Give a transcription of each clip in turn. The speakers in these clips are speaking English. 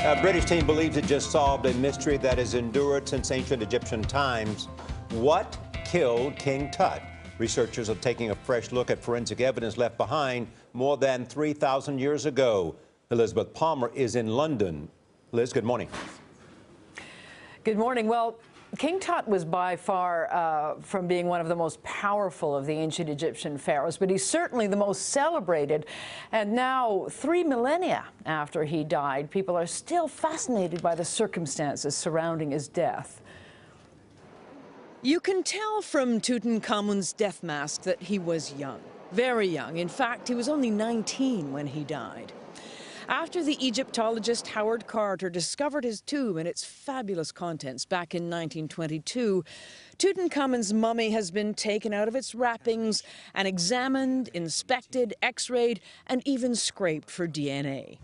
A British team believes it just solved a mystery that has endured since ancient Egyptian times. What killed King Tut? Researchers are taking a fresh look at forensic evidence left behind more than 3,000 years ago. Elizabeth Palmer is in London. Liz, good morning. Good morning. Well, King Tut was by far from being one of the most powerful of the ancient Egyptian pharaohs, but he's certainly the most celebrated. And now, 3 millennia after he died, people are still fascinated by the circumstances surrounding his death. You can tell from Tutankhamun's death mask that he was young, very young. In fact, he was only 19 when he died. After the Egyptologist Howard Carter discovered his tomb and its fabulous contents back in 1922, Tutankhamun's mummy has been taken out of its wrappings and examined, inspected, x-rayed, and even scraped for DNA.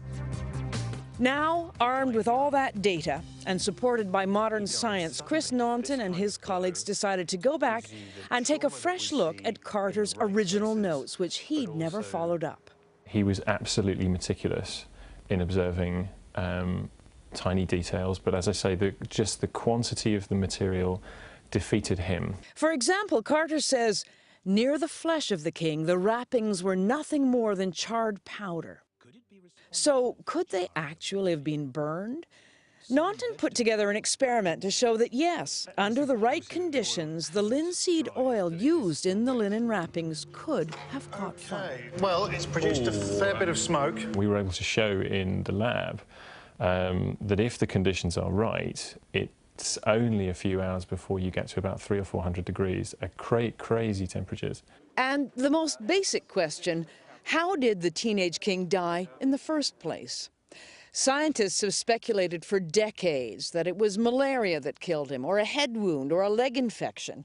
Now, armed with all that data and supported by modern science, Chris Naunton and his colleagues decided to go back and take a fresh look at Carter's original notes, which he'd never followed up. He was absolutely meticulous in observing tiny details, but as I say, just the quantity of the material defeated him. For example, Carter says, near the flesh of the king, the wrappings were nothing more than charred powder. So, could they actually have been burned? Naunton put together an experiment to show that, yes, under the right conditions, the linseed oil used in the linen wrappings could have caught fire. Well, it's produced a fair bit of smoke. We were able to show in the lab that if the conditions are right, it's only a few hours before you get to about 300 or 400 degrees, crazy temperatures. And the most basic question, how did the teenage king die in the first place? Scientists have speculated for decades that it was malaria that killed him, or a head wound, or a leg infection.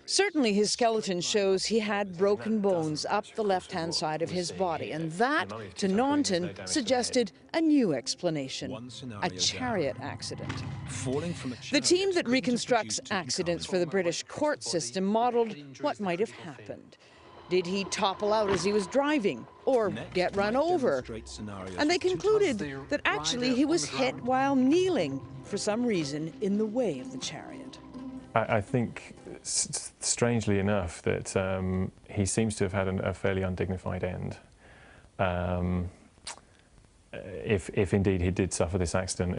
Certainly his skeleton shows he had broken bones up the left-hand side of his body, and that, to Naunton, suggested a new explanation, a chariot accident. The team that reconstructs accidents for the British court system modeled what might have happened. Did he topple out as he was driving, or get run over? And they concluded that actually he was hit while kneeling, for some reason, in the way of the chariot. I think, strangely enough, that he seems to have had a fairly undignified end. If indeed he did suffer this accident.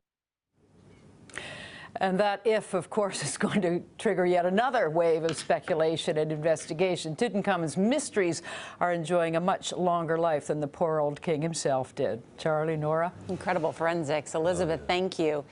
And that if, of course, is going to trigger yet another wave of speculation and investigation. Tutankhamun's mysteries are enjoying a much longer life than the poor old king himself did. Charlie, Nora? Incredible forensics. Elizabeth, thank you.